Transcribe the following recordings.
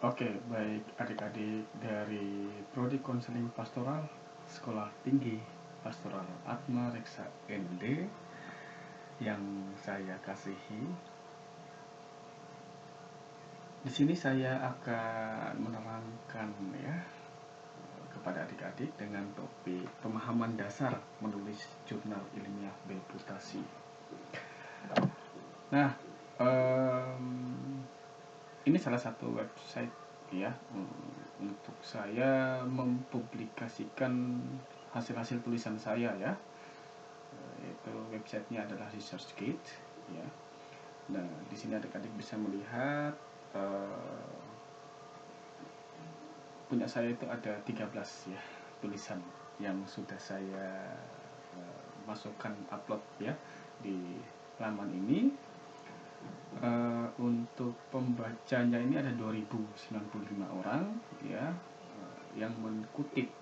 Oke, baik adik-adik dari Prodi Konseling Pastoral Sekolah Tinggi Pastoral Atma Reksa ND yang saya kasihi. Di sini saya akan menerangkan ya kepada adik-adik dengan topik pemahaman dasar menulis jurnal ilmiah reputasi. Nah, ini salah satu website ya untuk saya mempublikasikan hasil-hasil tulisan saya ya. Itu websitenya adalah ResearchGate ya. Nah, di sini adik-adik bisa melihat punya saya itu ada 13 ya tulisan yang sudah saya masukkan upload ya di laman ini. Untuk pembacanya ini ada 2095 orang ya yang mengutip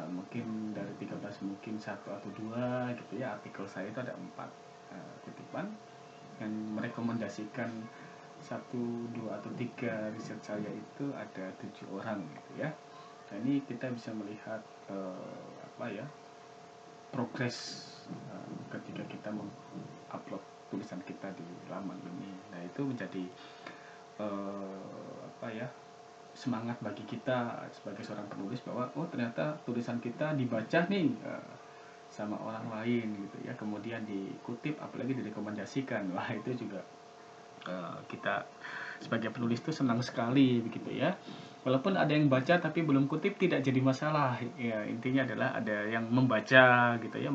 mungkin dari 13 mungkin satu atau dua gitu ya. Artikel saya itu ada 4 kutipan yang merekomendasikan 1, 2 atau 3 riset saya itu ada 7 orang gitu ya. Nah, ini kita bisa melihat progres ketika kita mengupload tulisan kita di laman ini. Nah, itu menjadi semangat bagi kita sebagai seorang penulis bahwa ternyata tulisan kita dibaca nih sama orang lain gitu ya, kemudian dikutip apalagi direkomendasikan. Wah, itu juga kita sebagai penulis itu senang sekali begitu ya. Walaupun ada yang baca tapi belum kutip tidak jadi masalah ya, intinya adalah ada yang membaca gitu ya,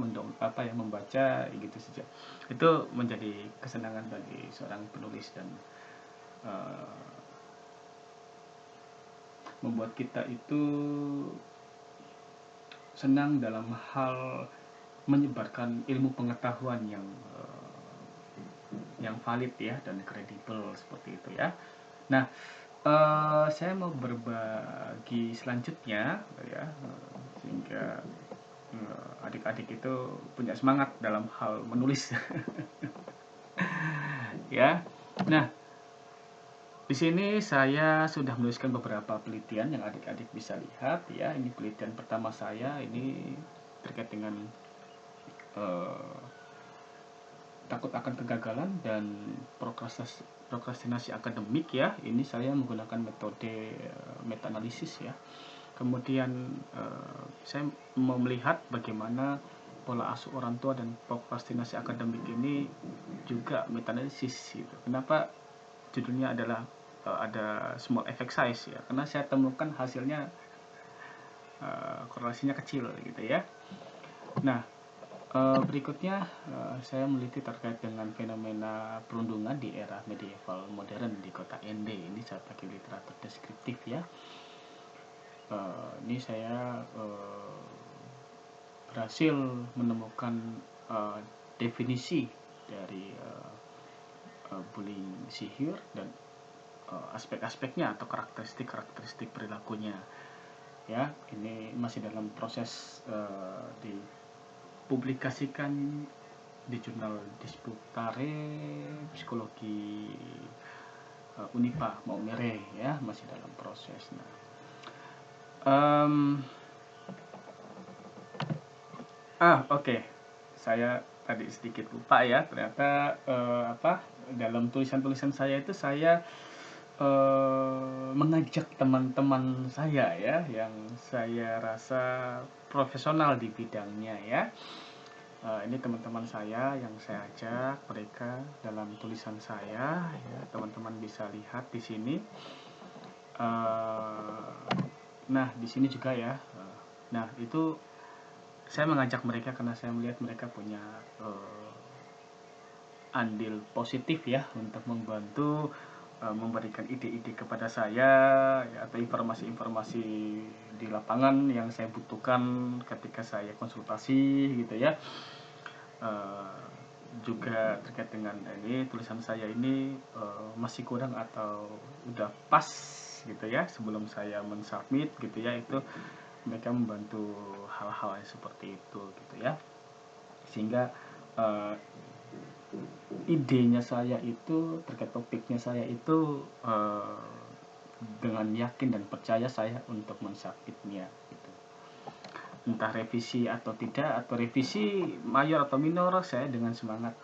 membaca gitu saja. Itu menjadi kesenangan bagi seorang penulis dan membuat kita itu senang dalam hal menyebarkan ilmu pengetahuan yang valid ya dan kredibel seperti itu ya. Nah, saya mau berbagi selanjutnya ya, sehingga adik-adik itu punya semangat dalam hal menulis ya. Nah, di sini saya sudah menuliskan beberapa penelitian yang adik-adik bisa lihat ya. Ini penelitian pertama saya, ini terkait dengan takut akan kegagalan dan prokrastinasi akademik ya. Ini saya menggunakan metode meta-analisis ya. Kemudian saya mau melihat bagaimana pola asuh orang tua dan prokrastinasi akademik ini juga meta-analisis gitu. Kenapa judulnya adalah ada small effect size ya, karena saya temukan hasilnya korelasinya kecil gitu ya. Nah, berikutnya saya meneliti terkait dengan fenomena perundungan di era medieval modern di kota ND. Ini saya pakai literatur deskriptif ya. Ini saya berhasil menemukan definisi dari bullying sihir dan aspek-aspeknya atau karakteristik perilakunya ya. Ini masih dalam proses dipublikasikan di jurnal Disputare Psikologi Unipa Maumere ya, masih dalam proses. Nah, oke. Saya tadi sedikit lupa ya, ternyata dalam tulisan-tulisan saya itu saya mengajak teman-teman saya ya yang saya rasa profesional di bidangnya ya. Ini teman-teman saya yang saya ajak mereka dalam tulisan saya ya. Teman-teman bisa lihat di sini. Nah, di sini juga ya. Nah, itu saya mengajak mereka karena saya melihat mereka punya andil positif ya untuk membantu memberikan ide-ide kepada saya ya, atau informasi-informasi di lapangan yang saya butuhkan ketika saya konsultasi gitu ya. Juga terkait dengan ini tulisan saya ini masih kurang atau udah pas gitu ya sebelum saya mensubmit gitu ya. Itu mereka membantu hal-hal yang seperti itu gitu ya, sehingga idenya saya itu terkait topiknya saya itu dengan yakin dan percaya saya untuk mensubmitnya gitu. Entah revisi atau tidak, atau revisi mayor atau minor, saya dengan semangat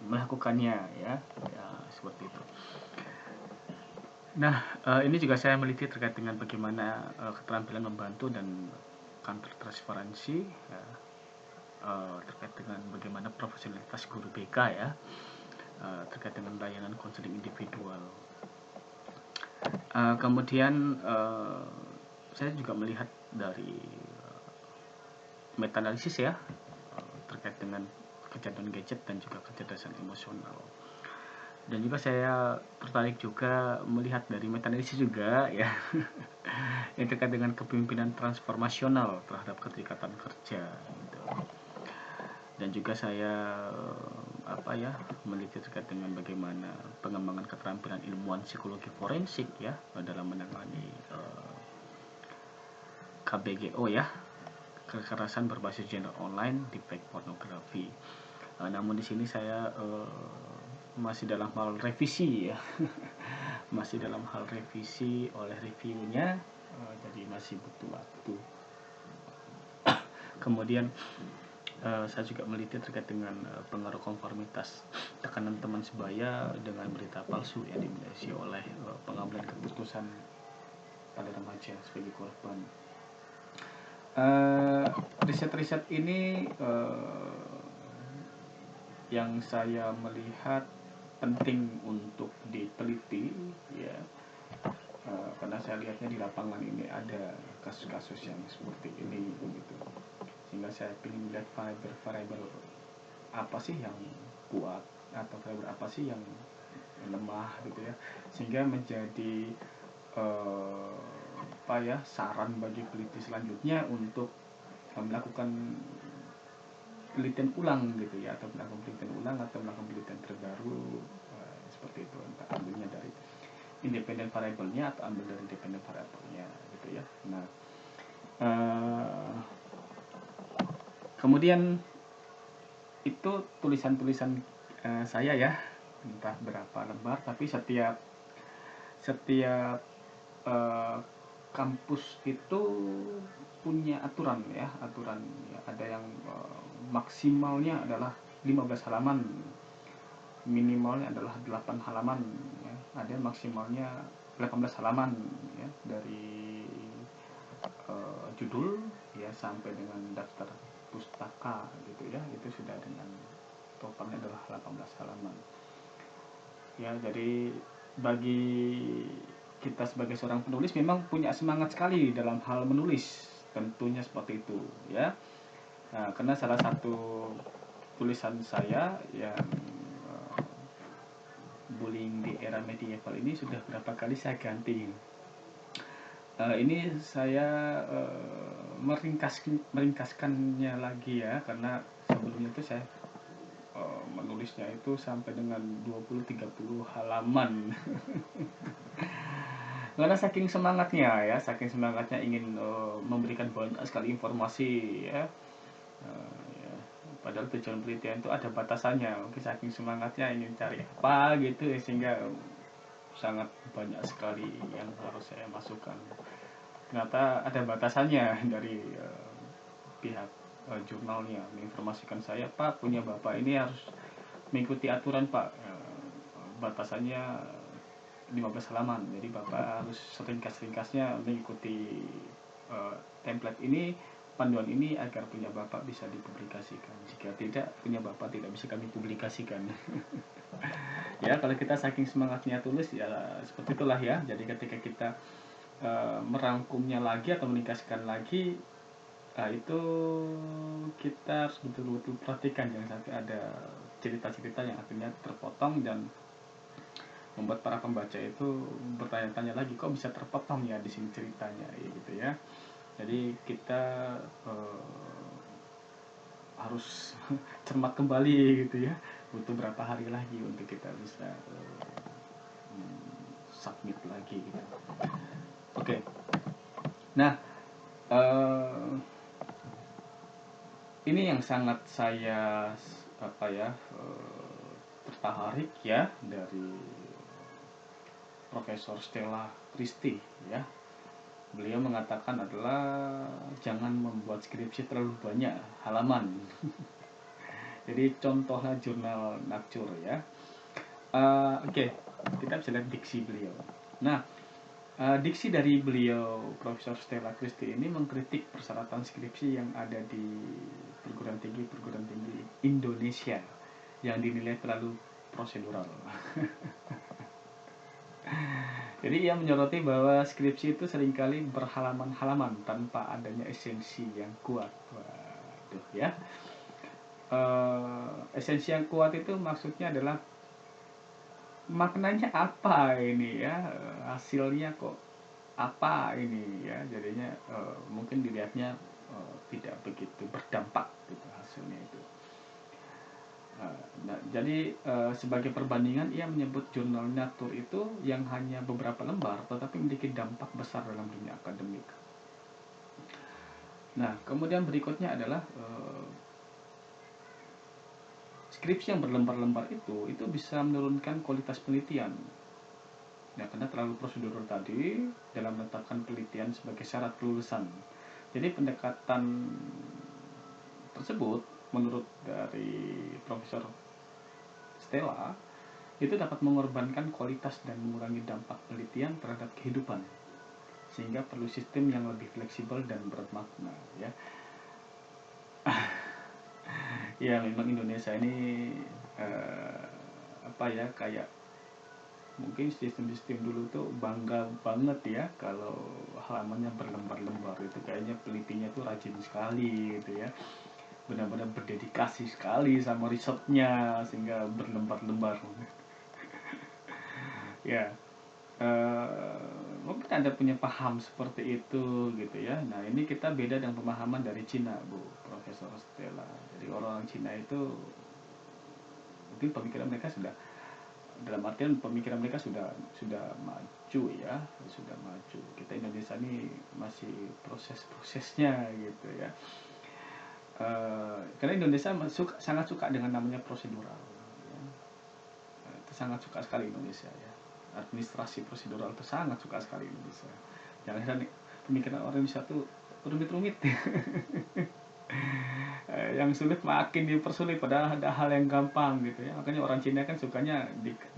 melakukannya ya, seperti itu. Nah, ini juga saya meliti terkait dengan bagaimana keterampilan membantu dan counter transparansi ya, terkait dengan bagaimana profesionalitas guru BK ya, terkait dengan layanan konseling individual. Kemudian saya juga melihat dari meta analisis ya, terkait dengan kecerdasan gadget dan juga kecerdasan emosional. Dan juga saya tertarik juga melihat dari meta analisis juga ya, yang terkait dengan kepemimpinan transformasional terhadap keterikatan kerja gitu. Dan juga saya meneliti terkait dengan bagaimana pengembangan keterampilan ilmuwan psikologi forensik ya dalam menangani KBGO ya, kekerasan berbasis gender online di fake pornografi. Namun di sini saya masih dalam hal revisi ya, masih dalam hal revisi oleh reviewnya, jadi masih butuh waktu. Kemudian saya juga meliti terkait dengan pengaruh konformitas tekanan teman sebaya dengan berita palsu yang dimiliki oleh pengambilan keputusan pada remaja sebagai korban. Riset-riset ini yang saya melihat penting untuk diteliti ya, karena saya lihatnya di lapangan ini ada kasus-kasus yang seperti ini gitu, sehingga saya ingin melihat variabel apa sih yang kuat atau variabel apa sih yang lemah gitu ya, sehingga menjadi saran bagi peneliti selanjutnya untuk melakukan penelitian ulang gitu ya, atau melakukan penelitian ulang atau melakukan penelitian terbaru seperti itu, entah ambilnya dari independent variabelnya atau ambil dari dependent variabelnya gitu ya. Nah, kemudian itu tulisan-tulisan saya ya, entah berapa lembar, tapi setiap kampus itu punya aturan ya, ada yang maksimalnya adalah 15 halaman, minimalnya adalah 8 halaman ya, ada yang maksimalnya 18 halaman ya, dari judul ya sampai dengan daftar pustaka gitu ya, itu sudah dengan totalnya adalah 18 halaman ya. Jadi bagi kita sebagai seorang penulis memang punya semangat sekali dalam hal menulis, tentunya seperti itu ya. Nah, karena salah satu tulisan saya yang bullying di era medieval ini sudah berapa kali saya ganti. Ini saya meringkaskannya lagi ya, karena sebelumnya itu saya menulisnya itu sampai dengan 20-30 halaman. Karena saking semangatnya ingin memberikan banyak sekali informasi ya. Padahal tujuan penelitian itu ada batasannya, mungkin saking semangatnya ingin cari apa gitu sehingga sangat banyak sekali yang harus saya masukkan. Ternyata ada batasannya dari pihak jurnalnya menginformasikan saya, Pak, punya Bapak ini harus mengikuti aturan, Pak. Batasannya 15 halaman, jadi Bapak harus seringkas-ringkasnya mengikuti template ini, panduan ini, agar punya Bapak bisa dipublikasikan. Jika tidak, punya Bapak tidak bisa kami publikasikan. Ya, kalau kita saking semangatnya tulis ya seperti itulah ya. Jadi ketika kita merangkumnya lagi atau meringkaskan lagi, itu kita harus betul-betul perhatikan jangan sampai ada cerita-cerita yang akhirnya terpotong dan membuat para pembaca itu bertanya-tanya lagi, kok bisa terpotong ya di sini ceritanya gitu ya. Jadi kita harus cermat kembali gitu ya, butuh berapa hari lagi untuk kita bisa submit lagi gitu. Oke. Nah, ini yang sangat saya tertarik ya dari Profesor Stella Christie ya. Beliau mengatakan adalah jangan membuat skripsi terlalu banyak halaman. Jadi contohnya jurnal Nature ya. Oke, kita bisa lihat diksi beliau. Nah, diksi dari beliau Profesor Stella Christie ini mengkritik persyaratan skripsi yang ada di perguruan tinggi Indonesia yang dinilai terlalu prosedural. Jadi ia menyoroti bahwa skripsi itu seringkali berhalaman-halaman tanpa adanya esensi yang kuat. Waduh ya. Esensi yang kuat itu maksudnya adalah maknanya apa ini ya, hasilnya kok apa ini ya, jadinya mungkin dilihatnya tidak begitu berdampak gitu hasilnya itu. Nah, jadi sebagai perbandingan ia menyebut jurnal Nature itu yang hanya beberapa lembar tetapi memiliki dampak besar dalam dunia akademik. Nah, kemudian berikutnya adalah skripsi yang berlembar-lembar itu bisa menurunkan kualitas penelitian. Ya, karena terlalu prosedural tadi dalam menetapkan penelitian sebagai syarat kelulusan. Jadi pendekatan tersebut menurut dari Profesor Stella itu dapat mengorbankan kualitas dan mengurangi dampak penelitian terhadap kehidupan, sehingga perlu sistem yang lebih fleksibel dan bermakna ya. Ya memang Indonesia ini kayak mungkin sistem-sistem dulu tuh bangga banget ya kalau halamannya berlembar-lembar, itu kayaknya pelitinya tuh rajin sekali gitu ya, benar-benar berdedikasi sekali sama risetnya sehingga berlembar-lembar. Ya, mungkin Anda punya paham seperti itu gitu ya. Nah, ini kita beda dengan pemahaman dari Cina, Bu Profesor Stella. Jadi orang Cina itu mungkin pemikiran mereka sudah, dalam artian pemikiran mereka sudah maju ya, sudah maju. Kita Indonesia ini masih proses-prosesnya gitu ya. Karena Indonesia sangat suka dengan namanya prosedural ya. Itu sangat suka sekali Indonesia ya. Administrasi prosedural itu sangat suka sekali Indonesia. Jangan pemikiran orang Indonesia tuh rumit-rumit. Yang sulit makin dipersulit padahal ada hal yang gampang gitu ya. Makanya orang Cina kan sukanya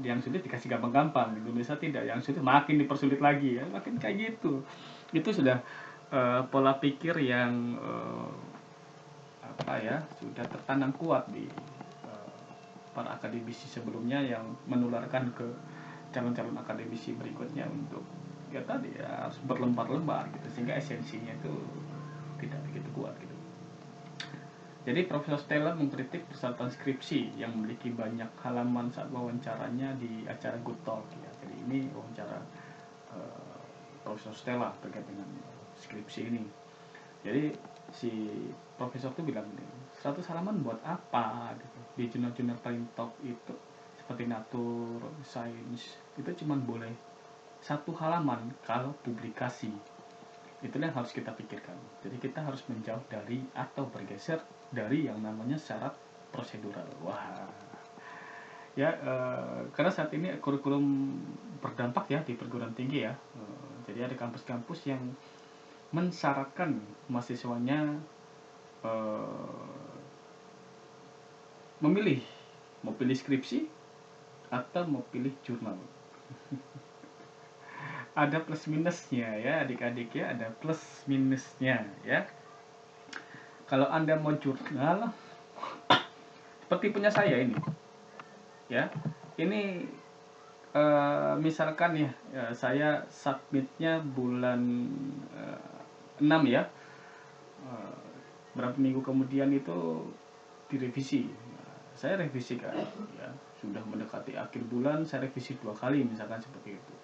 yang sulit dikasih gampang-gampang. Indonesia tidak, yang sulit makin dipersulit lagi ya. Makin kayak gitu. Itu sudah pola pikir yang sudah tertanam kuat di para akademisi sebelumnya yang menularkan ke calon-calon akademisi berikutnya untuk harus berlembar-lembar gitu, sehingga esensinya itu tidak begitu kuat gitu. Jadi Profesor Stella mengkritik persyaratan skripsi yang memiliki banyak halaman saat wawancaranya di acara Good Talk ya. Jadi ini wawancara Profesor Stella terkait dengan skripsi ini. Jadi si profesor itu bilang nih, 100 halaman buat apa gitu. Di jurnal-jurnal paling top itu seperti Nature, Science itu cuma boleh 1 halaman kalau publikasi. Itulah yang harus kita pikirkan. Jadi kita harus menjauh dari atau bergeser dari yang namanya syarat prosedural. Wah, ya karena saat ini kurikulum berdampak ya di perguruan tinggi ya. Jadi ada kampus-kampus yang mensyaratkan mahasiswanya memilih mau pilih skripsi atau mau pilih jurnal. Ada plus minusnya ya adik-adik ya, ada plus minusnya ya. Kalau Anda mau jurnal seperti punya saya ini ya, ini misalkan ya, saya submitnya bulan 6 ya, berapa minggu kemudian itu direvisi. Saya revisi kan ya, sudah mendekati akhir bulan saya revisi 2 kali misalkan seperti itu.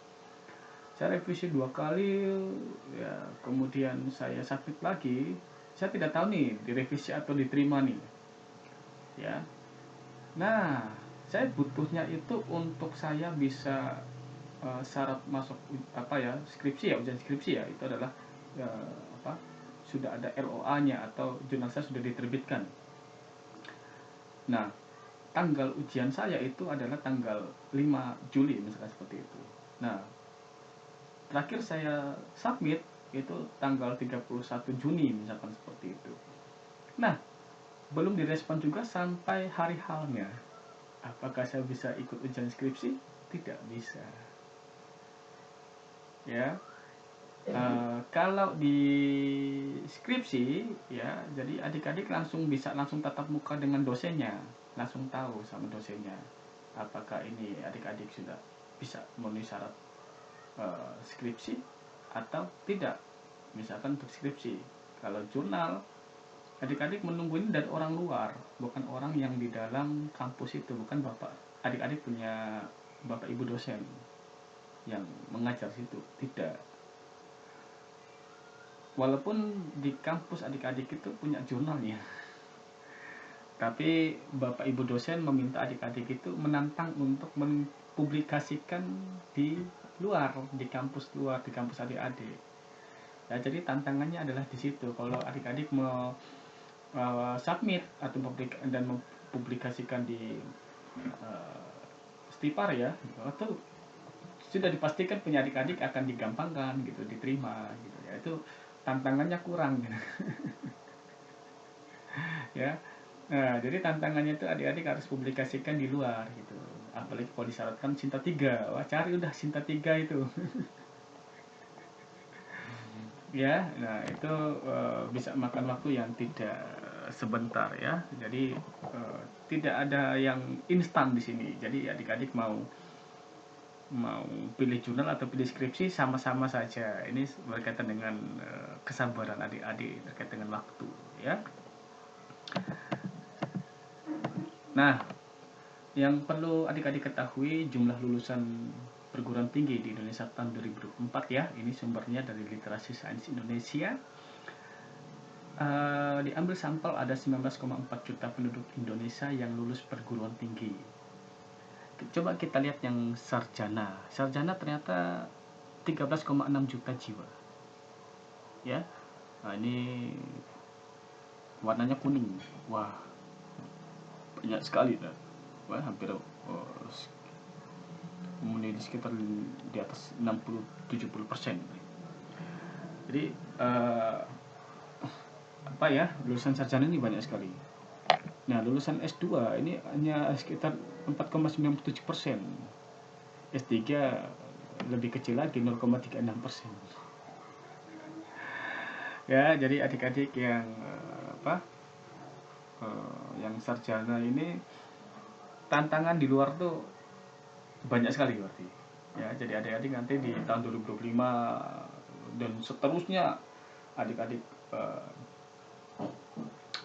Saya revisi 2 kali ya, kemudian saya submit lagi, saya tidak tahu nih direvisi atau diterima nih ya. Nah, saya butuhnya itu untuk saya bisa syarat masuk skripsi ya, ujian skripsi ya, itu adalah sudah ada LOA-nya atau jurnal saya sudah diterbitkan. Nah, tanggal ujian saya itu adalah tanggal 5 Juli misalkan seperti itu. Nah, terakhir saya submit itu tanggal 31 Juni misalkan seperti itu. Nah, belum direspon juga sampai hari halnya. Apakah saya bisa ikut ujian skripsi? Tidak bisa. Ya, kalau di skripsi ya, jadi adik-adik bisa langsung tatap muka dengan dosennya, langsung tahu sama dosennya apakah ini adik-adik sudah bisa memenuhi syarat skripsi atau tidak. Misalkan untuk skripsi, kalau jurnal adik-adik menunggu ini dari orang luar, bukan orang yang di dalam kampus itu, bukan bapak adik-adik punya bapak ibu dosen yang mengajar situ, tidak. Walaupun di kampus adik-adik itu punya jurnalnya, tapi bapak ibu dosen meminta adik-adik itu menantang untuk mempublikasikan di luar, di kampus luar, di kampus adik-adik. Ya, jadi tantangannya adalah di situ. Kalau adik-adik mau submit atau mempublikasikan di Stipar ya, itu sudah dipastikan punya adik-adik akan digampangkan gitu, diterima gitu ya. Itu tantangannya kurang gitu. Ya. Nah, jadi tantangannya itu adik-adik harus publikasikan di luar gitu. Apalagi kalau disyaratkan Sinta 3. Wah, cari udah Sinta 3 itu. Ya, nah itu bisa makan waktu yang tidak sebentar ya. Jadi tidak ada yang instan di sini. Jadi adik-adik mau pilih jurnal atau pilih skripsi sama-sama saja. Ini berkaitan dengan kesabaran adik-adik terkait dengan waktu ya. Nah, yang perlu adik-adik ketahui, jumlah lulusan perguruan tinggi di Indonesia tahun 2024 ya. Ini sumbernya dari Literasi Sains Indonesia. Diambil sampel ada 19,4 juta penduduk Indonesia yang lulus perguruan tinggi. Coba kita lihat yang sarjana. Sarjana ternyata 13,6 juta jiwa. Ya. Nah, ini warnanya kuning. Wah, banyak sekali dah. Wah, hampir memenuhi sekitar di atas 60-70%. Jadi apa ya, lulusan sarjana ini banyak sekali. Nah, lulusan S2 ini hanya sekitar 4,97%. S3 lebih kecil lagi, 0,36%. Ya, jadi adik-adik yang yang sarjana ini tantangan di luar tuh banyak sekali berarti. Ya, jadi adik-adik nanti di tahun 2025 dan seterusnya adik-adik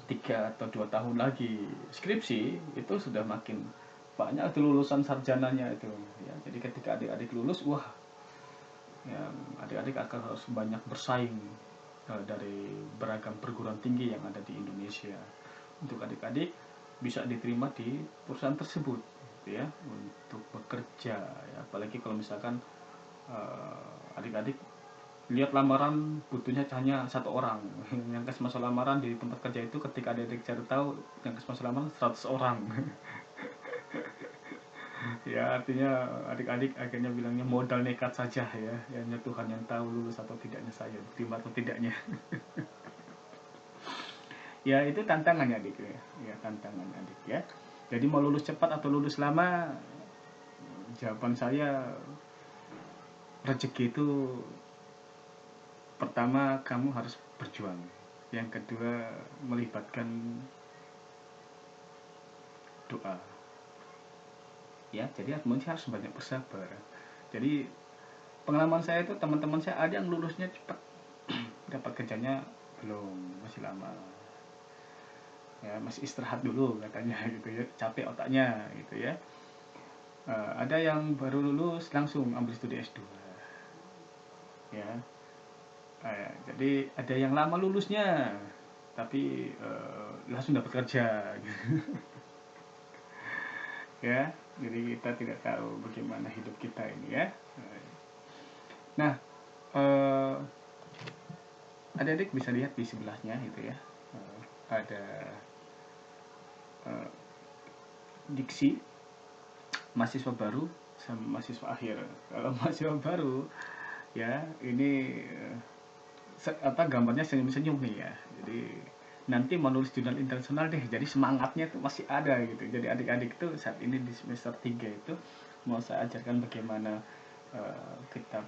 3 atau 2 tahun lagi skripsi itu sudah makin banyak itu lulusan sarjananya itu ya. Jadi ketika adik-adik lulus, wah, ya, adik-adik akan harus banyak bersaing dari beragam perguruan tinggi yang ada di Indonesia untuk adik-adik bisa diterima di perusahaan tersebut gitu ya, untuk bekerja ya. Apalagi kalau misalkan adik-adik lihat lamaran butuhnya hanya 1 orang yang kasih masa lamaran di tempat kerja itu, ketika adik-adik cari tahu yang kasih masa lamaran 100 orang. Ya, artinya adik-adik akhirnya bilangnya modal nekat saja ya, hanya Tuhan yang tahu lulus atau tidaknya saya, diterima atau tidaknya. Ya, itu tantangannya adik ya. Ya, tantangan adik ya. Jadi mau lulus cepat atau lulus lama, jawaban saya rezeki itu pertama kamu harus berjuang. Yang kedua melibatkan doa. Ya, jadi manusia harus banyak bersabar. Jadi pengalaman saya itu, teman-teman saya ada yang lulusnya cepat, dapat kerjanya belum, masih lama. Ya, masih istirahat dulu katanya gitu ya, capek otaknya gitu ya. Ada yang baru lulus langsung ambil studi S2 ya. Jadi ada yang lama lulusnya tapi langsung dapat kerja gitu. Ya, jadi kita tidak tahu bagaimana hidup kita ini ya. Nah, adik-adik bisa lihat di sebelahnya itu ya, ada diksi mahasiswa baru sama mahasiswa akhir. Kalau mahasiswa baru Ya, ini gambarnya senyum-senyum nih ya. Jadi nanti mau nulis jurnal internasional deh. Jadi semangatnya tuh masih ada gitu. Jadi adik-adik tuh saat ini di semester 3 itu mau saya ajarkan bagaimana kita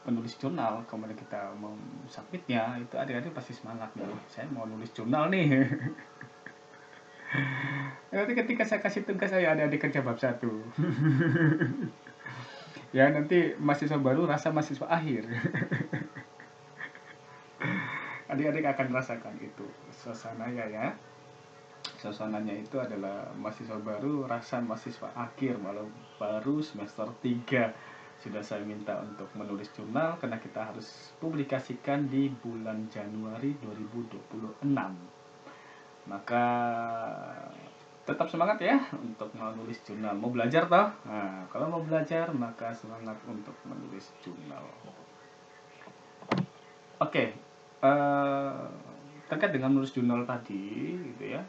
penulis jurnal, kemudian kita mau submitnya, itu adik-adik pasti semangat nih. Saya mau nulis jurnal nih. Nanti ketika saya kasih tugas saya adik-adik kerja bab 1. Ya nanti mahasiswa baru rasa mahasiswa akhir. Adik-adik akan merasakan itu suasananya ya. Suasananya itu adalah mahasiswa baru rasa mahasiswa akhir, walau baru semester 3 sudah saya minta untuk menulis jurnal karena kita harus publikasikan di bulan Januari 2026. Maka tetap semangat ya untuk menulis jurnal. Mau belajar toh? Nah, kalau mau belajar maka semangat untuk menulis jurnal. Oke, terkait dengan menulis jurnal tadi, gitu ya.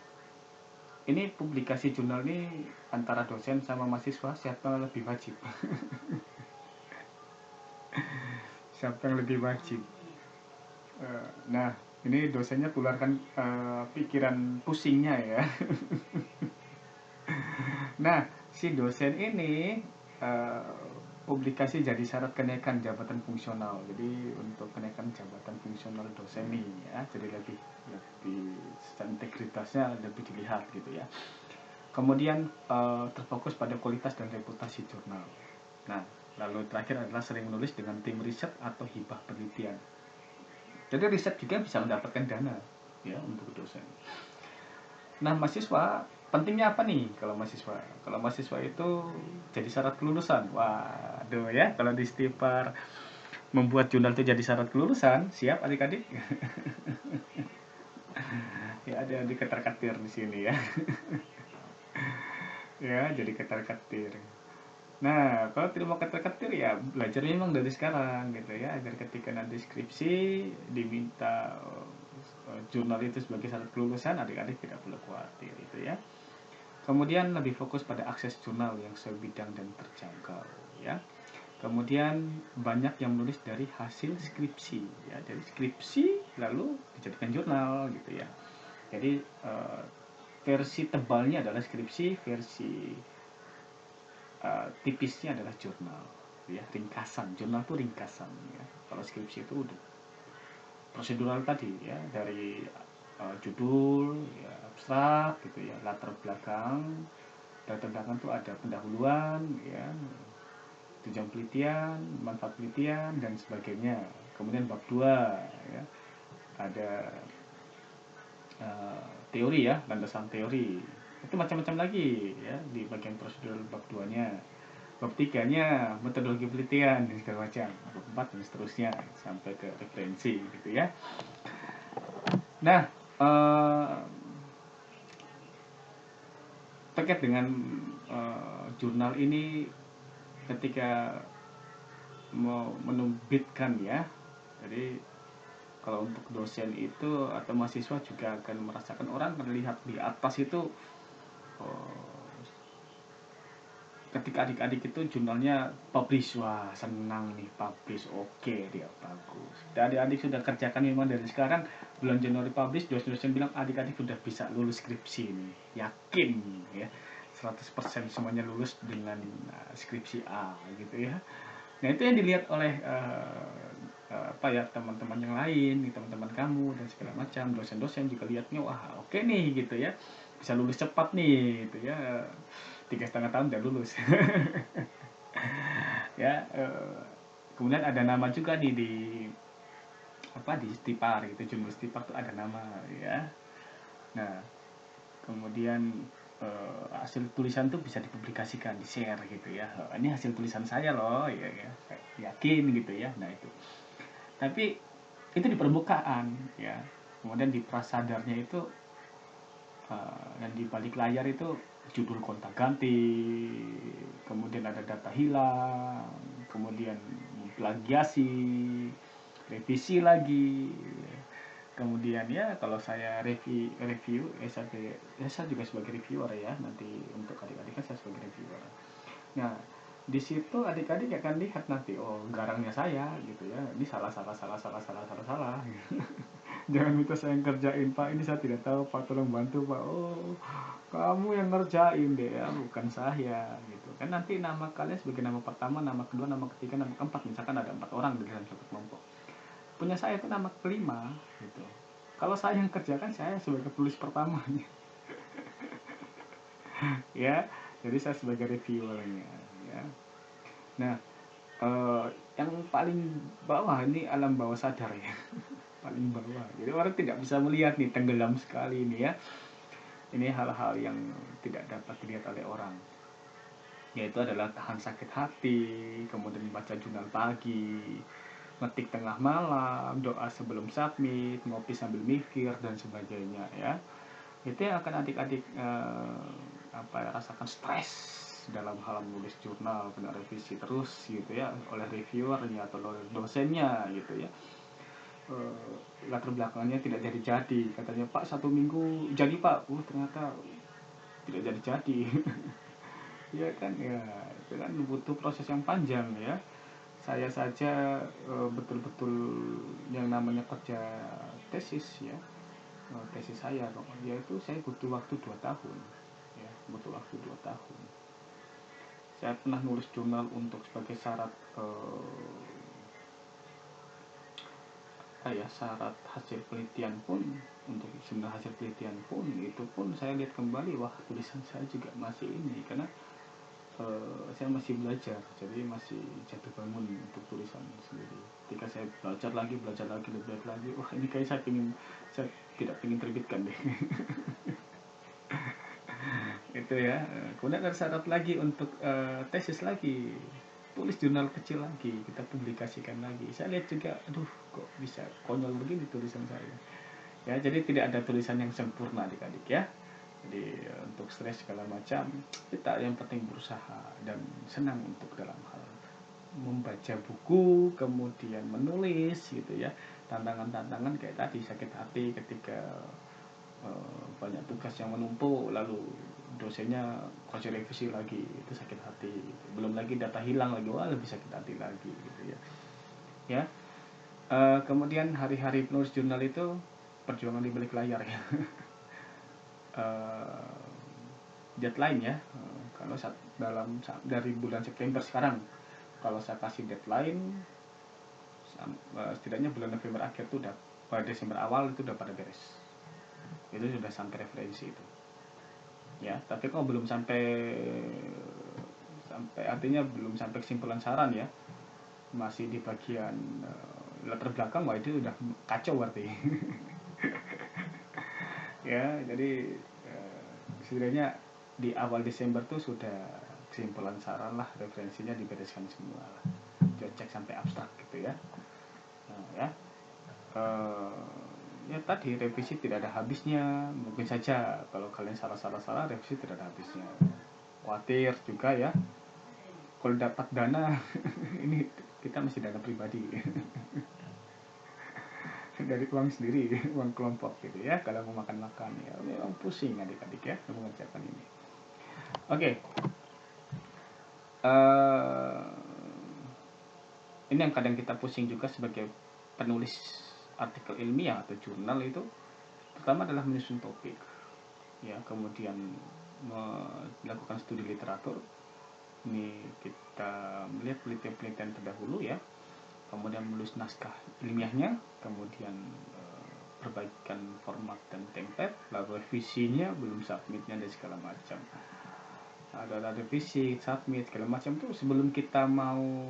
Ini publikasi jurnal ini antara dosen sama mahasiswa siapa yang lebih wajib? Siapa yang lebih wajib? Nah, ini dosennya tularkan pikiran pusingnya ya. Nah, si dosen ini uh, publikasi jadi syarat kenaikan jabatan fungsional. Jadi untuk kenaikan jabatan fungsional dosen nih ya, jadi lebih integritasnya lebih dilihat gitu ya. Kemudian terfokus pada kualitas dan reputasi jurnal. Nah, lalu terakhir adalah sering menulis dengan tim riset atau hibah penelitian. Jadi riset juga bisa mendapatkan dana ya untuk dosen. Nah, mahasiswa pentingnya apa nih kalau mahasiswa? Kalau mahasiswa itu jadi syarat kelulusan. Waduh ya, kalau di Stipar membuat jurnal itu jadi syarat kelulusan, siap adik-adik? Ya ada di ketar-ketir di sini ya. Ya, jadi ketar-ketir. Nah, kalau tidak mau ketar-ketir ya belajar memang dari sekarang gitu ya, agar ketika nanti skripsi diminta jurnal itu sebagai syarat kelulusan, adik-adik tidak perlu khawatir itu ya. Kemudian lebih fokus pada akses jurnal yang sebidang dan terjangkau ya. Kemudian banyak yang menulis dari hasil skripsi ya. Jadi skripsi lalu dijadikan jurnal gitu ya. Jadi versi tebalnya adalah skripsi, versi tipisnya adalah jurnal ya, ringkasan. Jurnal itu ringkasan ya. Kalau skripsi itu udah prosedural tadi ya, dari judul ya, abstrak gitu ya, latar belakang tuh ada pendahuluan ya, tujuan penelitian, manfaat penelitian dan sebagainya. Kemudian bab 2 ya, ada teori ya, landasan teori. Itu macam-macam lagi ya di bagian prosedur bab 2-nya. Bab 3-nya metodologi penelitian dan segala macam. Bab 4 dan seterusnya sampai ke referensi gitu ya. Nah, terkait dengan jurnal ini ketika mau menerbitkan ya. Jadi kalau untuk dosen itu atau mahasiswa juga akan merasakan, orang melihat di atas itu ketika adik-adik itu jurnalnya publish, wah senang nih, publish, oke, dia bagus. Dan adik-adik sudah kerjakan memang dari sekarang, bulan Januari publish, dosen-dosen bilang adik-adik sudah bisa lulus skripsi nih, yakin ya 100% semuanya lulus dengan skripsi A gitu ya. Nah itu yang dilihat oleh teman-teman yang lain, teman-teman kamu dan segala macam, dosen-dosen juga lihatnya, wah oke nih gitu ya, bisa lulus cepat nih gitu ya, 3,5 tahun udah lulus. Ya, kemudian ada nama juga nih di Stipar gitu, jurnal Stipar tuh ada nama ya. Nah, kemudian hasil tulisan tuh bisa dipublikasikan, di share gitu ya. Ini hasil tulisan saya loh, ya, yakin gitu ya. Nah itu. Tapi itu di permukaan ya. Kemudian di prasadarnya itu dan di balik layar itu judul kontak ganti, kemudian ada data hilang, kemudian plagiasi, revisi lagi, kemudian ya kalau saya review saya juga sebagai reviewer ya, nanti untuk adik-adik kan saya sebagai reviewer. Nah Di situ adik-adik akan lihat nanti, oh garangnya saya gitu ya, ini salah salah salah salah salah salah salah. Jangan minta saya yang kerjain pak, ini saya tidak tahu pak, tolong bantu pak. Oh kamu yang ngerjain deh ya, bukan saya gitu kan. Nanti nama kalian sebagai nama pertama, nama kedua, nama ketiga, nama keempat, misalkan ada 4 orang di dalam satu kelompok, punya saya itu nama kelima gitu. Kalau saya yang kerjakan, saya sebagai penulis pertama ya, jadi saya sebagai reviewernya ya. Nah, eh, yang paling bawah ini alam bawah sadar ya. Paling bawah, jadi orang tidak bisa melihat nih, tenggelam sekali ini ya. Ini hal-hal yang tidak dapat dilihat oleh orang, yaitu adalah tahan sakit hati, kemudian baca jurnal pagi, ngetik tengah malam, doa sebelum submit, ngopi sambil mikir dan sebagainya ya. Itu yang akan adik-adik rasakan stres dalam hal menulis jurnal, kena revisi terus gitu ya oleh reviewernya atau oleh dosennya gitu ya. Latar belakangnya tidak jadi-jadi, katanya pak 1 minggu jadi pak, ternyata tidak jadi-jadi. Ya kan ya, itu kan butuh proses yang panjang ya. Saya saja betul-betul yang namanya kerja tesis ya, tesis saya yaitu saya butuh waktu 2 tahun ya, butuh waktu 2 tahun. Saya pernah nulis jurnal untuk sebagai syarat syarat hasil penelitian pun, untuk sebenarnya hasil penelitian pun itu pun saya lihat kembali, wah tulisan saya juga masih ini, karena saya masih belajar, jadi masih jatuh bangun untuk tulisan sendiri. Ketika saya belajar lagi lebih baik lagi, wah ini kayak saya tidak ingin terbitkan deh. Itu ya. Kemudian ada syarat lagi untuk tesis lagi, tulis jurnal kecil lagi, kita publikasikan lagi. Saya lihat juga, aduh kok bisa konyol begini tulisan saya ya. Jadi tidak ada tulisan yang sempurna adik-adik ya. Jadi untuk stres segala macam, kita yang penting berusaha dan senang untuk dalam hal membaca buku, kemudian menulis gitu ya. Tantangan-tantangan kayak tadi, sakit hati ketika banyak tugas yang menumpuk, lalu dosennya kasih revisi lagi, itu sakit hati gitu. Belum lagi data hilang lagi, wah lebih sakit hati lagi gitu ya. Ya, kemudian hari-hari penulis jurnal itu perjuangan di balik layar ya. Deadline ya, kalau dari bulan September sekarang, kalau saya kasih deadline setidaknya bulan November akhir itu udah, pada Desember awal itu udah pada beres, itu sudah sampai referensi itu ya. Tapi kalau belum sampai artinya belum sampai kesimpulan saran ya, masih di bagian latar belakang, wah itu udah kacau berarti. Ya, jadi setidaknya di awal Desember tuh sudah kesimpulan saran lah, referensinya dibereskan semua lah, cek sampai abstrak gitu ya. Ya, ya tadi revisi tidak ada habisnya. Mungkin saja kalau kalian salah revisi tidak ada habisnya. Khawatir juga ya, kalau dapat dana ini kita masih dana pribadi dari uang sendiri, uang kelompok gitu ya. Kalau mau makan-makan ya memang pusing adik-adik ya mengerjakan ini. Oke. Ini yang kadang kita pusing juga sebagai penulis artikel ilmiah atau jurnal itu. Pertama adalah menyusun topik ya, kemudian melakukan studi literatur. Ini kita melihat penelitian-penelitian terdahulu ya, kemudian menulis naskah ilmiahnya, kemudian perbaikan format dan template, lalu revisinya, belum submitnya dan segala macam. Ada revisi, submit segala macam tuh sebelum kita mau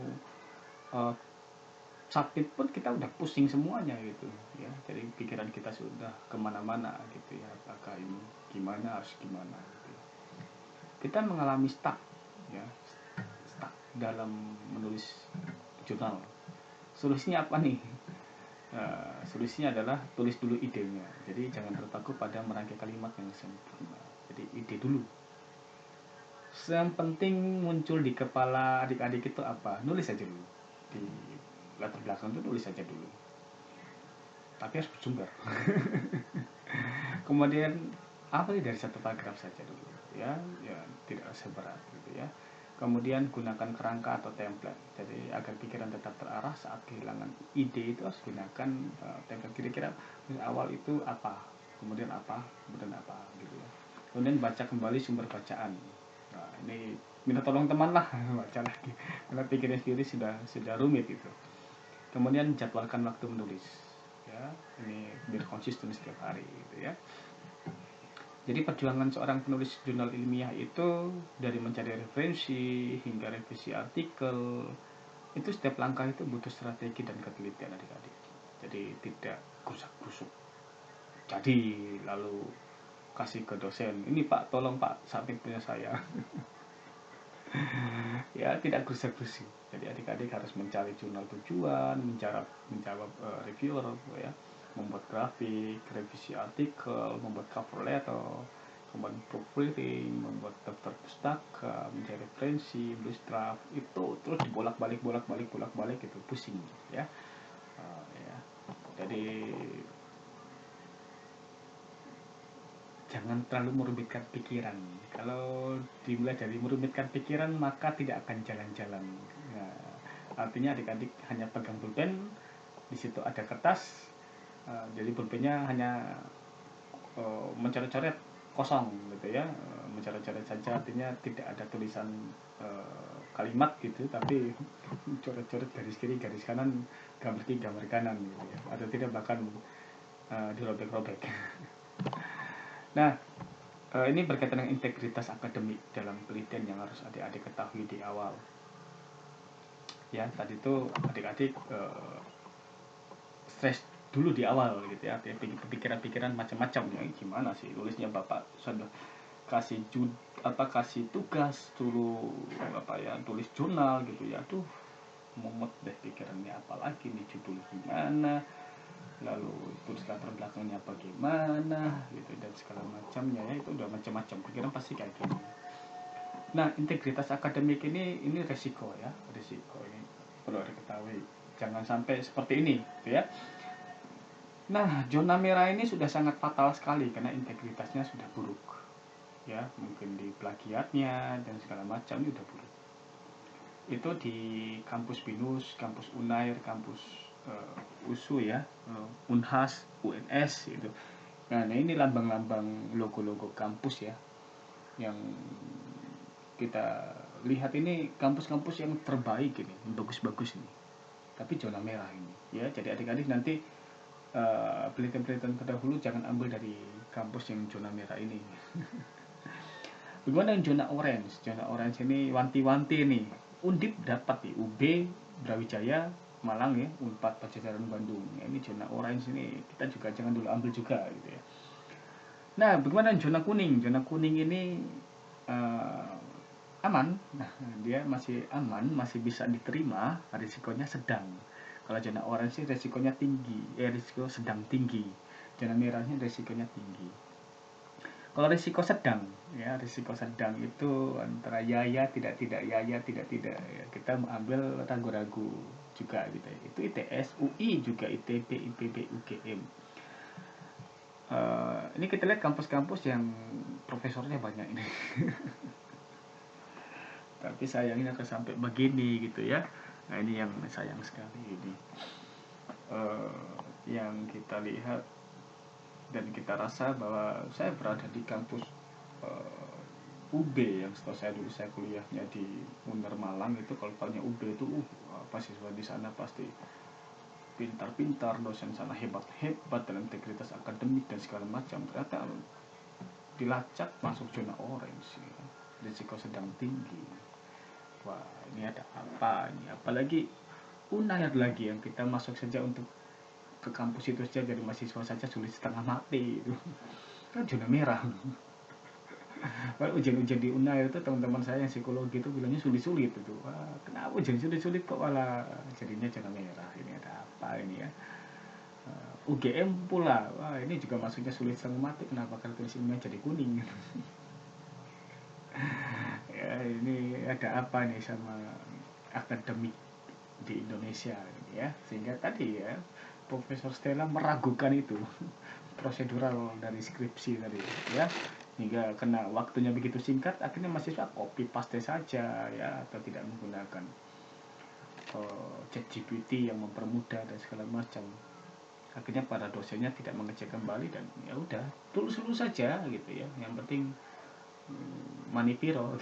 submit pun kita udah pusing semuanya gitu ya. Jadi pikiran kita sudah kemana-mana gitu ya, apakah ini gimana, harus gimana gitu. Kita mengalami stuck ya, stuck dalam menulis jurnal. Solusinya apa nih? Solusinya adalah tulis dulu idenya. Jadi jangan terpaku pada merangkai kalimat yang sempurna. Jadi ide dulu. Yang penting muncul di kepala adik-adik itu apa? Nulis aja dulu. Di latar belakang itu tulis aja dulu. Tapi harus bersumber. Kemudian apa dari satu paragraf saja dulu ya, tidak seberat gitu ya. Kemudian gunakan kerangka atau template. Jadi agar pikiran tetap terarah saat kehilangan ide itu harus gunakan template. Kira-kira awal itu apa, kemudian apa, kemudian apa gitu ya. Kemudian baca kembali sumber bacaan. Nah, ini minta tolong teman lah baca lagi karena pikirnya sendiri sudah rumit itu. Kemudian jadwalkan waktu menulis. Ya, ini biar konsisten setiap hari gitu ya. Jadi perjuangan seorang penulis jurnal ilmiah itu dari mencari referensi hingga revisi artikel, itu setiap langkah itu butuh strategi dan ketelitian adik-adik. Jadi tidak gusak-gusuk. Jadi lalu kasih ke dosen, ini Pak tolong Pak sampai punya saya. Ya tidak gusak-gusuk. Jadi adik-adik harus mencari jurnal tujuan, menjawab reviewer ya, membuat grafik, revisi artikel, membuat cover letter, membuat proofreading, membuat daftar pustaka, mencari referensi, menulis draft, itu terus bolak-balik itu pusing ya. Ya. Jadi jangan terlalu merumitkan pikiran. Kalau dimulai dari merumitkan pikiran maka tidak akan jalan-jalan. Nah, artinya adik-adik hanya pegang pulpen, di situ ada kertas, jadi pulpennya hanya mencoret-coret kosong gitu ya, mencoret-coret saja, artinya tidak ada tulisan kalimat gitu, tapi coret-coret garis kiri garis kanan, gambar kiri gambar kanan gitu ya, atau tidak bahkan dirobek-robek. Nah, ini berkaitan dengan integritas akademik dalam penelitian yang harus adik-adik ketahui di awal. Ya, tadi itu adik-adik stres dulu di awal gitu ya, pikiran-pikiran macam-macam ya, gimana sih nulisnya Bapak sudah kasih kasih tugas dulu apa ya, tulis jurnal gitu ya, tuh mumet deh pikirannya, apalagi nih judul gimana, lalu tulis latar belakangnya bagaimana gitu dan segala macamnya ya, itu udah macam-macam pikiran pasti kayak gini. Nah, integritas akademik ini resiko ya, resiko ini perlu diketahui, jangan sampai seperti ini gitu ya. Nah, zona merah ini sudah sangat fatal sekali karena integritasnya sudah buruk ya, mungkin di plagiatnya dan segala macam itu udah buruk. Itu di kampus BINUS, kampus UNAIR, kampus USU ya, UNHAS, UNS itu. Nah, ini lambang-lambang logo-logo kampus ya, yang kita lihat ini kampus-kampus yang terbaik ini, bagus-bagus ini. Tapi zona merah ini ya, jadi adik-adik nanti penelitian-penelitian terdahulu jangan ambil dari kampus yang zona merah ini. Bagaimana yang zona orange? Zona orange ini wanti-wanti nih. Undip dapat di UB, Brawijaya, Malang ya, Unpad, Pajajaran, Bandung. Ya, ini zona orange ini kita juga jangan dulu ambil juga gitu ya. Nah, bagaimana zona kuning? Zona kuning ini aman. Nah, dia masih aman, masih bisa diterima, risikonya sedang. Kalau zona orange sih risikonya tinggi, risiko sedang tinggi. Zona merahnya risikonya tinggi. Kalau risiko sedang, ya risiko sedang itu antara ya tidak ya tidak ya, kita ambil ragu-ragu juga gitu. Itu ITS, UI juga, ITB, IPB, UGM. Ini kita lihat kampus-kampus yang profesornya banyak ini. Tapi sayangnya sampai begini gitu ya. Nah, ini yang sayang sekali ini. Yang kita lihat dan kita rasa bahwa saya berada di kampus UB yang setahu saya dulu saya kuliahnya di Uner Malang itu, kalau tanya UB itu siswa di sana pasti pintar-pintar, dosen sana hebat-hebat dan integritas akademik dan segala macam. Ternyata dilacak masuk zona orange ya. Risiko sedang tinggi. Wah, ini ada apa ini? Apalagi UNAIR lagi yang kita masuk saja untuk ke kampus itu saja dari mahasiswa saja sulit setengah mati itu. Kan zona merah. Kalau ujian-ujian di UNAIR itu teman-teman saya yang psikologi itu bilangnya sulit-sulit itu. Wah, kenapa ujian sulit-sulit kok malah jadinya zona merah? Ini ada apa ini ya? UGM pula, wah ini juga masuknya sulit setengah mati. Kenapa kalkulus ilmiah jadi kuning? Ya, ini ada apa nih sama akademik di Indonesia ya, sehingga tadi ya Profesor Stella meragukan itu prosedural dari skripsi tadi ya. hingga karena waktunya begitu singkat akhirnya mahasiswa copy paste saja ya, atau tidak menggunakan ChatGPT yang mempermudah dan segala macam. Akhirnya para dosennya tidak mengecek kembali dan ya udah tulus saja gitu ya, yang penting money piro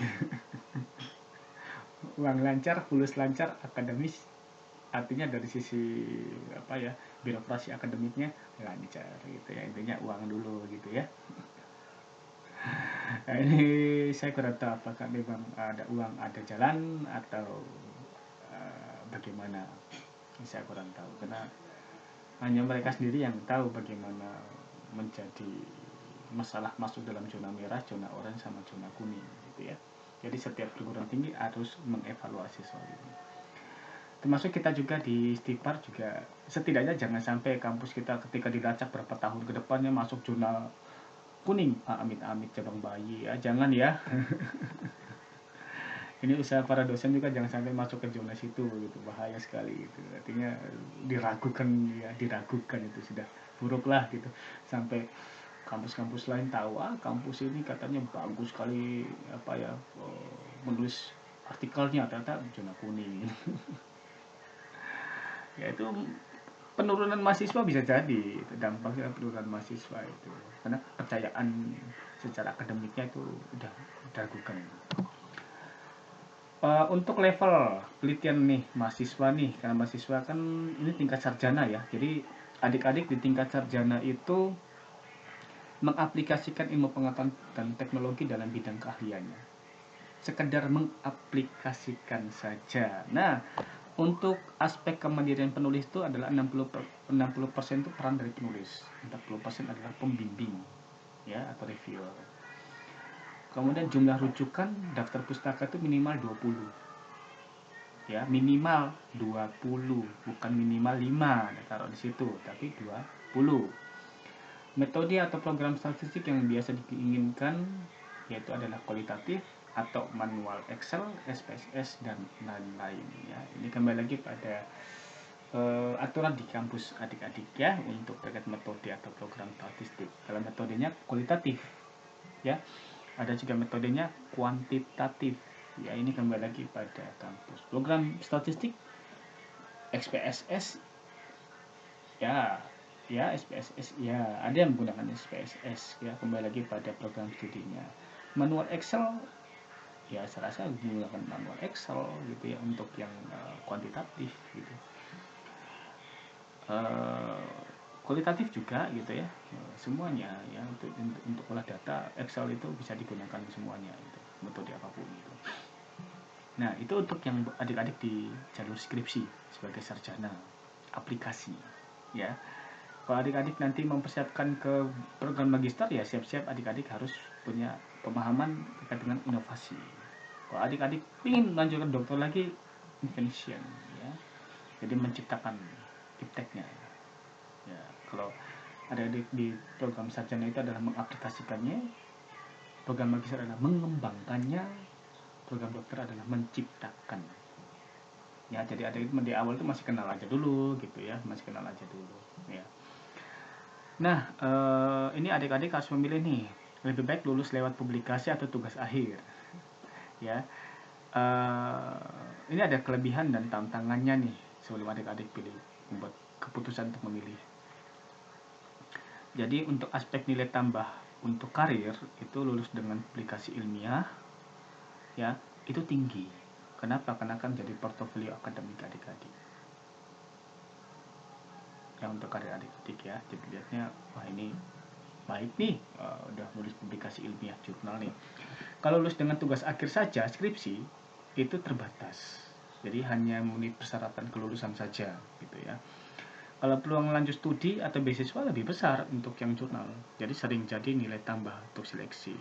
uang lancar, lulus lancar, akademis, artinya dari sisi apa ya, birokrasi akademiknya lancar gitu ya, intinya uang dulu gitu ya. Nah, ini saya kurang tahu apakah memang ada uang, ada jalan, atau bagaimana. Ini saya kurang tahu karena hanya mereka sendiri yang tahu bagaimana menjadi masalah masuk dalam zona merah, zona oranye, sama zona kuning gitu ya. Jadi setiap perguruan tinggi harus mengevaluasi soal ini. Termasuk kita juga di Stipar juga, setidaknya jangan sampai kampus kita ketika dilacak berapa tahun ke depannya masuk zona kuning, amit-amit cabang bayi ya, jangan ya. Ini usaha para dosen juga jangan sampai masuk ke zona situ gitu, bahaya sekali gitu. Artinya diragukan ya, diragukan itu sudah buruk lah gitu. Sampai kampus-kampus lain tahu, kampus ini katanya bagus sekali apa ya, menulis artikelnya ternyata zona kuning. Ya itu penurunan mahasiswa bisa jadi, itu dampaknya penurunan mahasiswa itu, karena kepercayaan secara akademiknya itu udah diragukan. Untuk level penelitian nih mahasiswa nih, karena mahasiswa kan ini tingkat sarjana ya, jadi adik-adik di tingkat sarjana itu mengaplikasikan ilmu pengetahuan dan teknologi dalam bidang keahliannya, sekedar mengaplikasikan saja. Nah, untuk aspek kemandirian penulis itu adalah 60% itu peran dari penulis, 40% adalah pembimbing ya, atau reviewer. Kemudian jumlah rujukan daftar pustaka itu minimal 20 ya, minimal 20, bukan minimal 5 taruh di situ, tapi 20. Metode atau program statistik yang biasa diinginkan yaitu adalah kualitatif atau manual Excel, SPSS, dan lain-lain ya. Ini kembali lagi pada aturan di kampus adik-adik ya, untuk terkait metode atau program statistik. Kalau metodenya kualitatif ya, ada juga metodenya kuantitatif ya, ini kembali lagi pada kampus. Program statistik SPSS ya, SPSS ya, ada yang menggunakan SPSS ya, kembali lagi pada program studinya. Manual Excel ya, saya rasa menggunakan manual Excel gitu ya, untuk yang kuantitatif gitu. Kualitatif juga gitu ya, semuanya ya, untuk olah data Excel itu bisa digunakan semuanya itu, metode apapun itu. Nah, itu untuk yang adik-adik di jalur skripsi sebagai sarjana aplikasi ya. Kalau adik-adik nanti mempersiapkan ke program magister ya, siap-siap adik-adik harus punya pemahaman terkait dengan inovasi. Kalau adik-adik ingin melanjutkan dokter lagi, invention ya, jadi menciptakan ipteknya ya. Kalau adik-adik di program sarjana itu adalah mengaplikasikannya, program magister adalah mengembangkannya, program dokter adalah menciptakan ya. Jadi adik-adik di awal itu masih kenal aja dulu gitu ya, masih kenal aja dulu ya. Nah, ini adik-adik harus memilih nih, lebih baik lulus lewat publikasi atau tugas akhir ya. Ini ada kelebihan dan tantangannya nih sebelum adik-adik pilih, membuat keputusan untuk memilih. Jadi untuk aspek nilai tambah untuk karir itu, lulus dengan publikasi ilmiah ya, itu tinggi. Kenapa? Karena kan jadi portofolio akademik adik-adik yang untuk karir adik-adik ya. Jadi lihatnya, wah ini baik nih, udah nulis publikasi ilmiah jurnal nih. Kalau lulus dengan tugas akhir saja, skripsi, itu terbatas. Jadi hanya memenuhi persyaratan kelulusan saja gitu ya. Kalau peluang lanjut studi atau beasiswa lebih besar untuk yang jurnal. Jadi sering jadi nilai tambah untuk seleksi.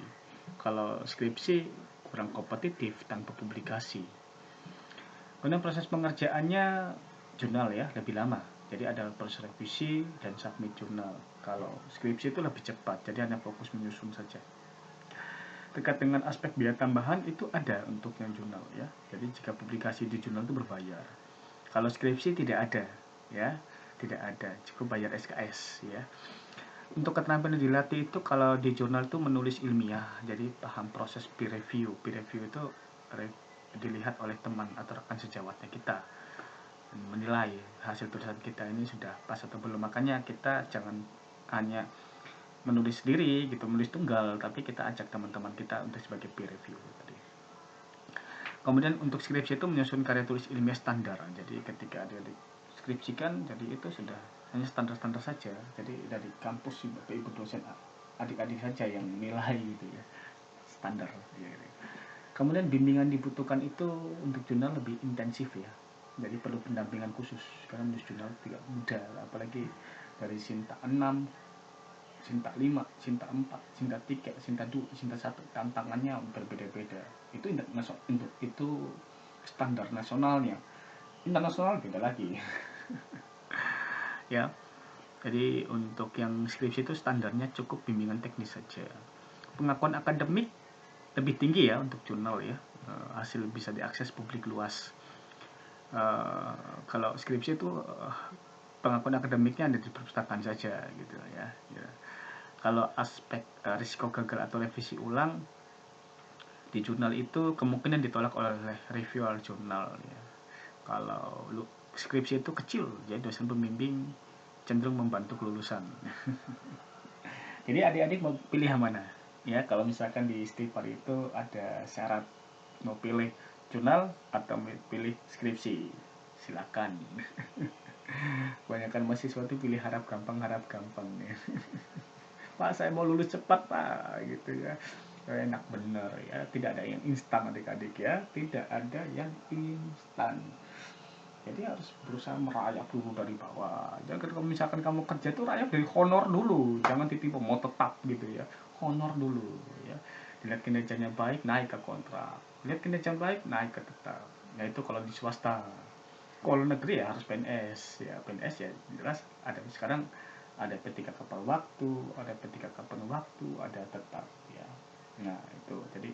Kalau skripsi kurang kompetitif tanpa publikasi. Karena proses pengerjaannya jurnal ya lebih lama. Jadi ada proses revisi dan submit jurnal. Kalau skripsi itu lebih cepat, jadi hanya fokus menyusun saja. Terkait dengan aspek biaya tambahan itu ada untuk yang jurnal ya. Jadi jika publikasi di jurnal itu berbayar. Kalau skripsi tidak ada ya, tidak ada, cukup bayar SKS ya. Untuk keterampilan yang dilatih itu kalau di jurnal itu menulis ilmiah, jadi paham proses peer review. Peer review itu dilihat oleh teman atau rekan sejawatnya kita, dan menilai hasil tulisan kita ini sudah pas atau belum. Makanya kita jangan hanya menulis sendiri gitu, menulis tunggal, tapi kita ajak teman-teman kita untuk sebagai peer review tadi. Kemudian untuk skripsi itu menyusun karya tulis ilmiah standar. Jadi ketika ada deskripsikan, jadi itu sudah hanya standar-standar saja. Jadi dari kampus Bapak Ibu dosen, adik-adik saja yang nilai gitu ya, standar ya. Kemudian bimbingan dibutuhkan itu untuk jurnal lebih intensif ya. Jadi perlu pendampingan khusus karena menulis jurnal tidak mudah, apalagi dari Sinta 6, Sinta 5, Sinta 4, Sinta 3, Sinta 2, Sinta 1, tantangannya berbeda-beda. Itu itu standar nasionalnya. Internasional beda lagi. Ya. Jadi untuk yang skripsi itu standarnya cukup bimbingan teknis saja. Pengakuan akademik lebih tinggi ya untuk jurnal ya. Hasil bisa diakses publik luas. Kalau skripsi itu pengakuan akademiknya ada di perpustakaan saja gitu ya. Kalau aspek risiko gagal atau revisi ulang di jurnal itu kemungkinan ditolak oleh reviewer jurnal ya. Kalau skripsi itu kecil, jadi dosen pembimbing cenderung membantu kelulusan. Jadi adik-adik mau pilih yang mana? Ya, kalau misalkan di Stipar itu ada syarat mau pilih jurnal atau pilih skripsi, silakan. Kebanyakan mahasiswa itu pilih harap gampang ya. Pak, saya mau lulus cepat Pak, gitu ya. Enak bener ya, tidak ada yang instan adik-adik ya, tidak ada yang instan. Jadi harus berusaha merayap dulu dari bawah. Jangan kalau misalkan kamu kerja itu rayap dari honor dulu, jangan tipe mau tetap gitu ya. Honor dulu ya. Dilihat kinerjanya baik, naik ke kontrak. Lihat kinerja baik, naik ke tetap. Nah itu kalau di swasta. Kalau negeri ya harus PNS ya. PNS ya jelas ada sekarang ada P3K kapal waktu, ada P3K penuh waktu, ada tetap ya. Nah itu jadi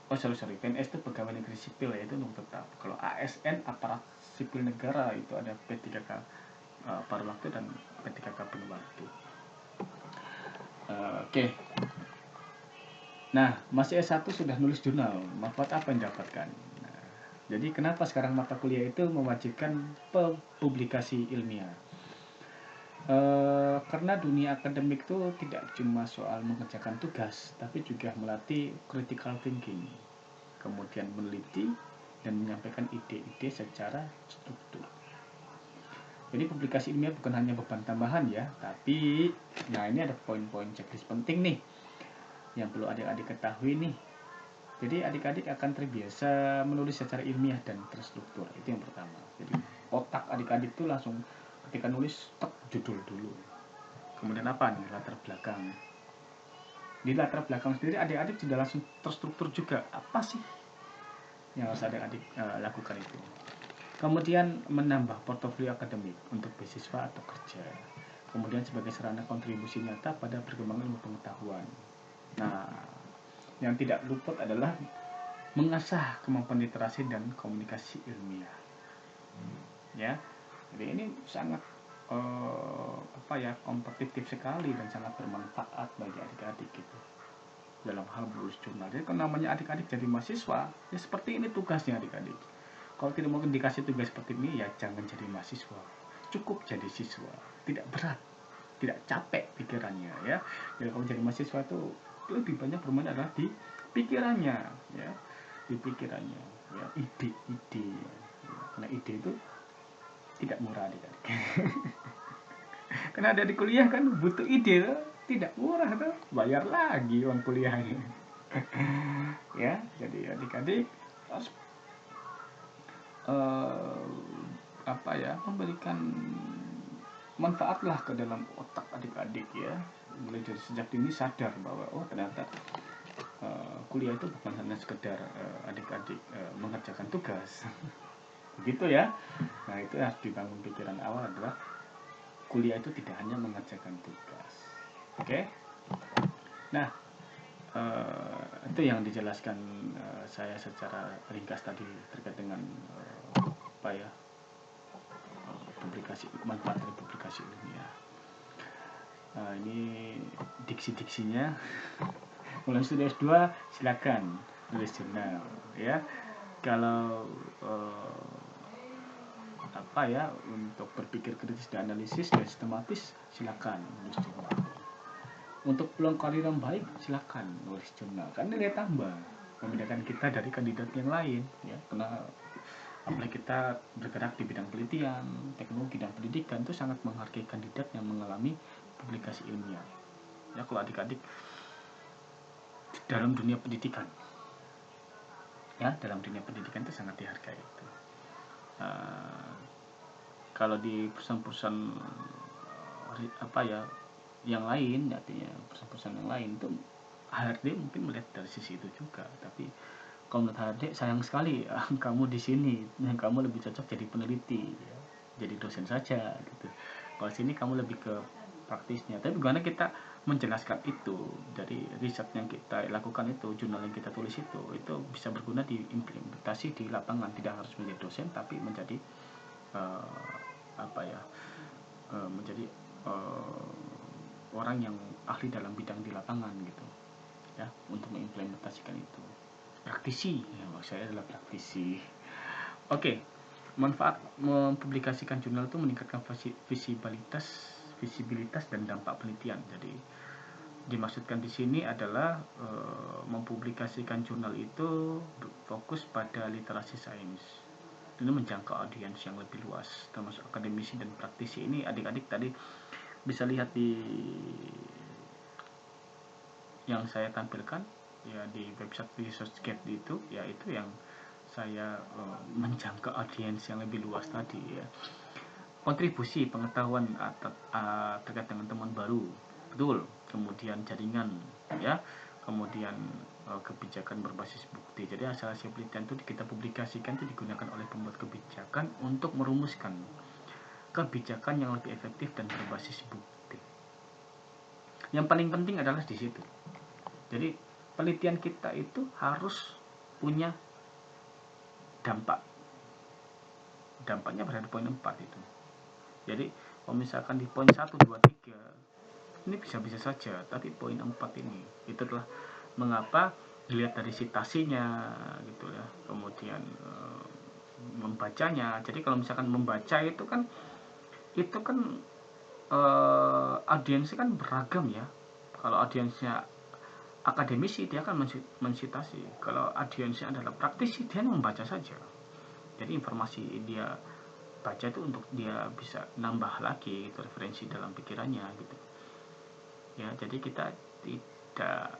sorry, PNS itu pegawai negeri sipil ya, itu untuk tetap. Kalau ASN aparat sipil negara itu ada P3K paruh waktu dan P3K penuh waktu. Oke. Nah, masih S1 sudah nulis jurnal, manfaat apa yang dapatkan? Nah, jadi kenapa sekarang mata kuliah itu mewajibkan publikasi ilmiah? Karena dunia akademik itu tidak cuma soal mengerjakan tugas, tapi juga melatih critical thinking, kemudian meneliti dan menyampaikan ide-ide secara struktur. Jadi publikasi ilmiah bukan hanya beban tambahan ya, tapi nah ini ada poin-poin checklist penting nih yang perlu adik-adik ketahui nih. Jadi adik-adik akan terbiasa menulis secara ilmiah dan terstruktur, itu yang pertama. Jadi otak adik-adik tuh langsung ketika nulis judul dulu. Kemudian apa nih, latar belakang. Di latar belakang sendiri adik-adik sudah langsung terstruktur juga, apa sih yang harus adik-adik lakukan itu. Kemudian menambah portofolio akademik untuk beasiswa atau kerja. Kemudian sebagai sarana kontribusi nyata pada perkembangan ilmu pengetahuan. Nah, yang tidak luput adalah mengasah kemampuan literasi dan komunikasi ilmiah. Ya, jadi ini sangat kompetitif sekali dan sangat bermanfaat bagi adik-adik gitu dalam hal menulis jurnal. Jadi kalau namanya adik-adik jadi mahasiswa, ya seperti ini tugasnya adik-adik. Kalau tidak mau dikasih tugas seperti ini, ya jangan jadi mahasiswa. Cukup jadi siswa. Tidak berat, tidak capek pikirannya ya. Jadi kalau jadi mahasiswa itu lebih banyak bermain adalah di pikirannya ya. Di pikirannya ya, ide-ide. Ya. Karena ide itu tidak murah adik-adik. Karena ada di kuliah kan butuh ide tuh. Tidak murah tuh, bayar lagi uang kuliahnya. Ya, jadi adik-adik harus memberikan manfaatlah ke dalam otak adik-adik ya, mulai dari sejak dini sadar bahwa ternyata kuliah itu bukan hanya sekedar adik-adik mengerjakan tugas. Begitu ya. Nah itu harus dibangun pikiran awal adalah kuliah itu tidak hanya mengerjakan tugas. Oke. Nah itu yang dijelaskan saya secara ringkas tadi terkait dengan publikasi, manfaat dari publikasi ilmiah. Ini diksi-diksinya. Kalau sudah S2 silakan tulis jurnal ya. Kalau untuk berpikir kritis dan analisis dan sistematis silakan nulis jurnal. Untuk peluang karir yang baik silakan nulis jurnal, karena nilai tambah membedakan kita dari kandidat yang lain ya. Karena apalagi kita bergerak di bidang penelitian, teknologi dan pendidikan, itu sangat menghargai kandidat yang mengalami publikasi ilmiah. Ya, kalau adik-adik dalam dunia pendidikan, ya dalam dunia pendidikan itu sangat dihargai itu. Kalau di perusahaan-perusahaan yang lain, artinya perusahaan-perusahaan yang lain itu HRD mungkin melihat dari sisi itu juga, tapi kalau menurut HRD sayang sekali kamu di sini, kamu lebih cocok jadi peneliti, ya. Jadi dosen saja gitu. Kalau sini kamu lebih ke praktisnya. Tapi bagaimana kita menjelaskan itu dari riset yang kita lakukan itu, jurnal yang kita tulis itu bisa berguna diimplementasi di lapangan, tidak harus menjadi dosen tapi menjadi menjadi orang yang ahli dalam bidang di lapangan gitu ya, untuk mengimplementasikan itu. Praktisi ya, maksud saya adalah praktisi. Oke. Manfaat mempublikasikan jurnal itu meningkatkan visibilitas dan dampak penelitian. Jadi dimaksudkan di sini adalah mempublikasikan jurnal itu fokus pada literasi sains. Ini menjangkau audiens yang lebih luas, termasuk akademisi dan praktisi. Ini adik-adik tadi bisa lihat di yang saya tampilkan ya di website ResearchGate itu, yaitu yang saya menjangkau audiens yang lebih luas tadi ya. Kontribusi pengetahuan terkait dengan teman baru, betul. Kemudian jaringan ya, kemudian kebijakan berbasis bukti. Jadi hasil-hasil penelitian itu kita publikasikan, itu digunakan oleh pembuat kebijakan untuk merumuskan kebijakan yang lebih efektif dan berbasis bukti. Yang paling penting adalah di situ. Jadi penelitian kita itu harus punya dampaknya berada di poin 4 itu. Jadi kalau misalkan di poin 1, 2, 3 ini bisa-bisa saja, tapi poin 4 ini itu adalah mengapa dilihat dari citasinya gitu ya, kemudian membacanya. Jadi kalau misalkan membaca itu kan audiensnya kan beragam ya. Kalau audiensnya akademisi dia akan mensitasi, kalau audiensnya adalah praktisi dia membaca saja. Jadi informasi dia baca itu untuk dia bisa nambah lagi gitu, referensi dalam pikirannya gitu ya. Jadi kita tidak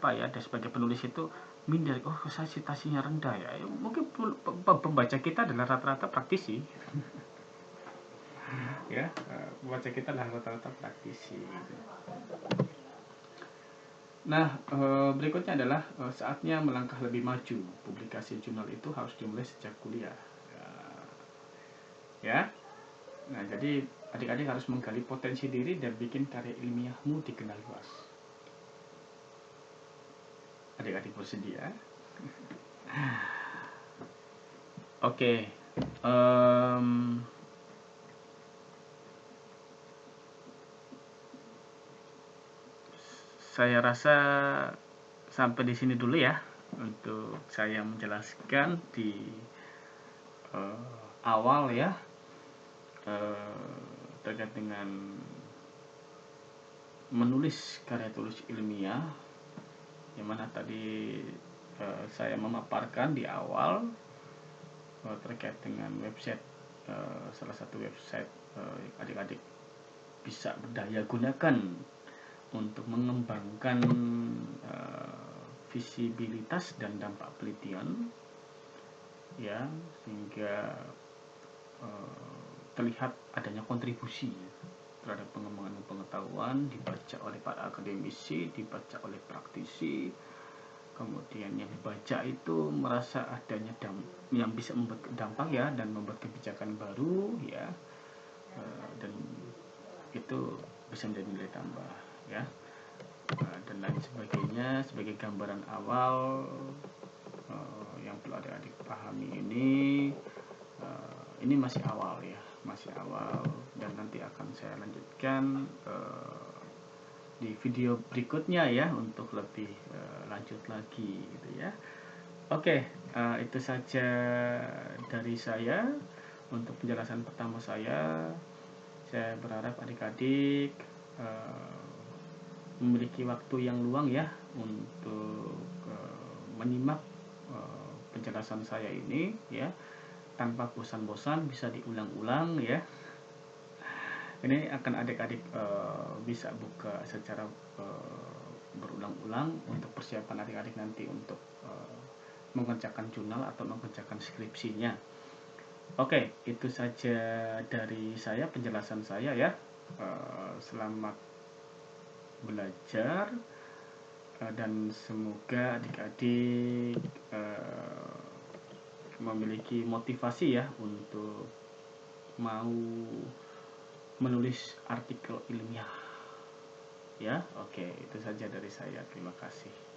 dan sebagai penulis itu minder, saya citasinya rendah ya. Mungkin pembaca kita adalah rata-rata praktisi ya, pembaca kita adalah rata-rata praktisi gitu. Nah, berikutnya adalah saatnya melangkah lebih maju. Publikasi jurnal itu harus dimulai sejak kuliah. Ya. Nah, jadi adik-adik harus menggali potensi diri dan bikin karya ilmiahmu dikenal luas. Adik-adik bersedia? Oke. Saya rasa sampai di sini dulu ya untuk saya menjelaskan di awal ya terkait dengan menulis karya tulis ilmiah, yang mana tadi saya memaparkan di awal terkait dengan website, salah satu website adik-adik bisa berdaya gunakan untuk mengembangkan visibilitas dan dampak penelitian ya, sehingga terlihat adanya kontribusi terhadap pengembangan pengetahuan, dibaca oleh para akademisi, dibaca oleh praktisi, kemudian yang dibaca itu merasa adanya yang bisa membuat dampak ya, dan membuat kebijakan baru ya, dan itu bisa menjadi nilai tambah ya, dan lain sebagainya. Sebagai gambaran awal yang perlu adik-adik pahami ini masih awal ya, masih awal, dan nanti akan saya lanjutkan di video berikutnya ya untuk lebih lanjut lagi gitu ya. Oke, itu saja dari saya untuk penjelasan pertama saya. Saya berharap adik-adik memiliki waktu yang luang ya untuk menyimak penjelasan saya ini ya, tanpa bosan-bosan, bisa diulang-ulang ya. Ini akan adik-adik bisa buka secara berulang-ulang untuk persiapan adik-adik nanti untuk mengerjakan jurnal atau mengerjakan skripsinya. Oke, itu saja dari saya, penjelasan saya ya. Selamat belajar dan semoga adik-adik memiliki motivasi ya untuk mau menulis artikel ilmiah ya. Oke, itu saja dari saya, terima kasih.